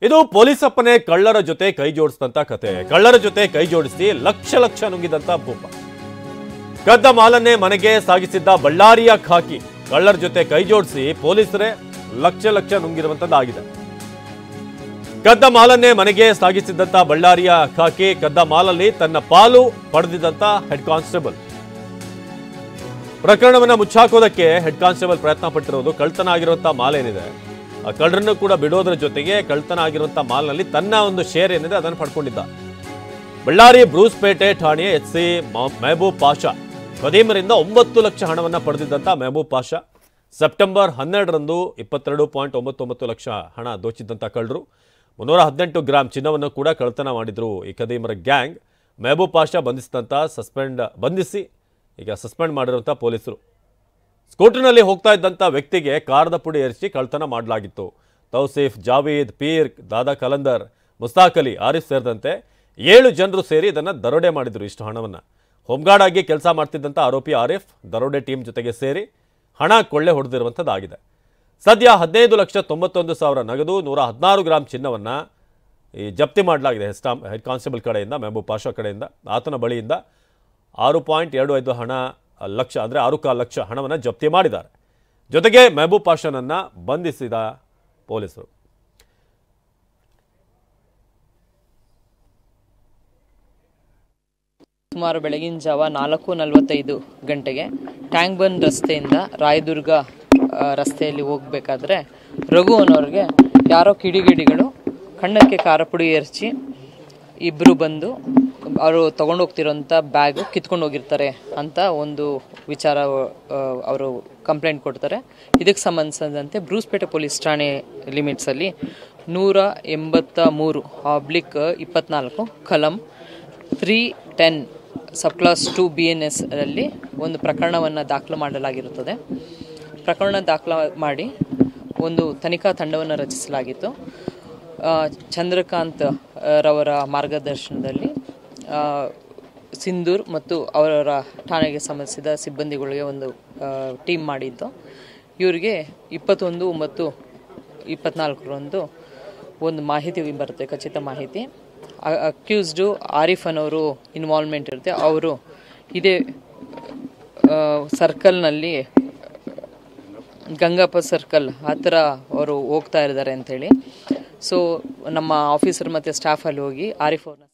ಇದು ಪೊಲೀಸಪ್ಪನೇ ಕಳ್ಳರ ಜೊತೆ ಕೈ ಜೋಡಿಸಿದಂತ ಕತೆ. ಕಳ್ಳರ ಜೊತೆ ಕೈ ಜೋಡಿಸಿ ಲಕ್ಷ ಲಕ್ಷ ನುಂಗಿದಂತ ಭೂಪ. ಕದ್ದ ಮಾಲನ್ನೇ ಮನೆಗೆ ಸಾಗಿಸಿದ್ದ ಬಳ್ಳಾರಿಯ ಖಾಕಿ ಕಳ್ಳರ ಜೊತೆ ಕೈ ಜೋಡಿಸಿ ಪೊಲೀಸರೇ ಲಕ್ಷ ಲಕ್ಷ ನುಂಗಿರುವಂತದ್ದಾಗಿದೆ. ಕದ್ದ ಮಾಲನ್ನೇ ಮನೆಗೆ ಸಾಗಿಸಿದ್ದಂತ ಬಳ್ಳಾರಿಯ ಖಾಕಿ ಕದ್ದ ಮಾಲಲ್ಲಿ ತನ್ನ ಪಾಲು ಪಡೆದಿದ್ದಂತ ಹೆಡ್ ಕಾನ್ಸ್ಟೇಬಲ್. ಪ್ರಕರಣವನ್ನ ಮುಚ್ಚಾಕೋದಕ್ಕೆ ಹೆಡ್ ಕಾನ್ಸ್ಟೇಬಲ್ ಪ್ರಯತ್ನ ಪಟ್ಟಿರೋದು. ಕಳ್ತನ ಆಗಿರುವಂತಹ ಮಾಲ್ ಏನಿದೆ ಆ ಕಳ್ಳರನ್ನು ಕೂಡ ಬಿಡೋದ್ರ ಜೊತೆಗೆ ಕಳ್ತನ ಆಗಿರುವಂತಹ ಮಾಲ್ನಲ್ಲಿ ತನ್ನ ಒಂದು ಶೇರ್ ಏನಿದೆ ಅದನ್ನು ಪಡ್ಕೊಂಡಿದ್ದ. ಬಳ್ಳಾರಿ ಬ್ರೂಸ್ಪೇಟೆ ಠಾಣೆಯ ಎಚ್.ಸಿ. ಮೆಹಬೂಬ್ ಪಾಷಾ ಖದೀಮರಿಂದ 9 ಲಕ್ಷ ಹಣವನ್ನು ಪಡೆದಿದ್ದಂಥ ಮೆಹಬೂಬ್ ಪಾಷಾ ಸೆಪ್ಟೆಂಬರ್ 12ರಂದು 22.99 ಲಕ್ಷ ಹಣ ದೋಚಿದ್ದಂಥ ಕಳ್ಳರು 318 ಗ್ರಾಂ ಚಿನ್ನವನ್ನು ಕೂಡ ಕಳ್ತನ ಮಾಡಿದ್ರು ಈ ಖದೀಮರ ಗ್ಯಾಂಗ್. ಮೆಹಬೂಬ್ ಪಾಷಾ ಬಂಧಿಸಿ ಈಗ ಸಸ್ಪೆಂಡ್ ಮಾಡಿರುವಂಥ ಪೊಲೀಸರು. ಸ್ಕೂಟರ್ನಲ್ಲಿ ಹೋಗ್ತಾ ಇದ್ದಂಥ ವ್ಯಕ್ತಿಗೆ ಕಾರದ ಪುಡಿ ಏರಿಸಿ ಕಳ್ತನ ಮಾಡಲಾಗಿತ್ತು. ತೌಸೀಫ್, ಜಾವೀದ್, ಪೀರ್, ದಾದಾ ಕಲಂದರ್, ಮುಸ್ತಾಕ್ ಅಲಿ, ಆರಿಫ್ ಸೇರಿದಂತೆ 7 ಜನರು ಸೇರಿ ಇದನ್ನು ದರೋಡೆ ಮಾಡಿದ್ರು. ಇಷ್ಟು ಹಣವನ್ನು ಹೋಮ್ಗಾರ್ಡ್ ಆಗಿ ಕೆಲಸ ಮಾಡ್ತಿದ್ದಂಥ ಆರೋಪಿ ಆರಿಫ್ ದರೋಡೆ ಟೀಮ್ ಜೊತೆಗೆ ಸೇರಿ ಹಣ ಕೊಳ್ಳೆ ಹೊಡೆದಿರುವಂಥದ್ದಾಗಿದೆ. ಸದ್ಯ 15,91,000 ನಗದು 116 ಗ್ರಾಂ ಚಿನ್ನವನ್ನು ಜಪ್ತಿ ಮಾಡಲಾಗಿದೆ ಹೆಡ್ ಕಾನ್ಸ್ಟೇಬಲ್ ಕಡೆಯಿಂದ, ಮೆಹಬೂಬ್ ಪಾಷಾ ಕಡೆಯಿಂದ. ಆತನ ಬಳಿಯಿಂದ 6.25 ಲಕ್ಷ ಅಂದರೆ 6.25 ಲಕ್ಷ ಹಣವನ್ನು ಜಪ್ತಿ ಮಾಡಿದ್ದಾರೆ. ಜೊತೆಗೆ ಮೆಹಬೂಬ್ ಪಾಷಾನನ್ನು ಬಂಧಿಸಿದ ಪೊಲೀಸರು. ಸುಮಾರು ಬೆಳಗಿನ ಜಾವ 4:45 ಗಂಟೆಗೆ ಟ್ಯಾಂಕ್ ಬಂಡ್ ರಸ್ತೆಯಿಂದ ರಾಯದುರ್ಗ ರಸ್ತೆಯಲ್ಲಿ ಹೋಗಬೇಕಾದ್ರೆ ರಘು ಅನ್ನೋರಿಗೆ ಯಾರೋ ಕಿಡಿಗೇಡಿಗಳು ಕಣ್ಣಕ್ಕೆ ಖಾರಪುಡಿ ಎರಚಿ ಇಬ್ಬರು ಬಂದು ಅವರು ತೊಗೊಂಡು ಹೋಗ್ತಿರೋಂಥ ಬ್ಯಾಗು ಕಿತ್ಕೊಂಡು ಹೋಗಿರ್ತಾರೆ ಅಂತ ಒಂದು ವಿಚಾರ ಅವರು ಕಂಪ್ಲೇಂಟ್ ಕೊಡ್ತಾರೆ. ಇದಕ್ಕೆ ಸಂಬಂಧಿಸಿದಂತೆ ಬ್ರೂಸ್ಪೇಟೆ ಪೊಲೀಸ್ ಠಾಣೆ ಲಿಮಿಟ್ಸಲ್ಲಿ 183/24 ಕಲಂ 310 ಸಬ್ ಕ್ಲಾಸ್ 2 BNS ಅಲ್ಲಿ ಒಂದು ಪ್ರಕರಣವನ್ನು ದಾಖಲು ಮಾಡಲಾಗಿರುತ್ತದೆ. ಪ್ರಕರಣ ದಾಖಲು ಮಾಡಿ ಒಂದು ತನಿಖಾ ತಂಡವನ್ನು ರಚಿಸಲಾಗಿತ್ತು. ಚಂದ್ರಕಾಂತ್ ರವರ ಮಾರ್ಗದರ್ಶನದಲ್ಲಿ ಸಿಂಧೂರ್ ಮತ್ತು ಅವರ ಠಾಣೆಗೆ ಸಂಬಂಧಿಸಿದ ಸಿಬ್ಬಂದಿಗಳಿಗೆ ಒಂದು ಟೀಮ್ ಮಾಡಿದ್ದು. ಇವರಿಗೆ 21/9/24 ಒಂದು ಮಾಹಿತಿ ಬರುತ್ತೆ, ಖಚಿತ ಮಾಹಿತಿ. ಅಕ್ಯೂಸ್ಡು ಆರಿಫ್ ಅನ್ನೋರು ಇನ್ವಾಲ್ವ್ಮೆಂಟ್ ಇರುತ್ತೆ. ಅವರು ಇದೇ ಸರ್ಕಲ್ನಲ್ಲಿ ಗಂಗಪ್ಪ ಸರ್ಕಲ್ ಆ ಥರ ಅವರು ಹೋಗ್ತಾ ಇದ್ದಾರೆ ಅಂಥೇಳಿ. ಸೊ ನಮ್ಮ ಆಫೀಸರ್ ಮತ್ತು ಸ್ಟಾಫಲ್ಲಿ ಹೋಗಿ ಆರಿಫ್ ಅವ್ರನ್ನ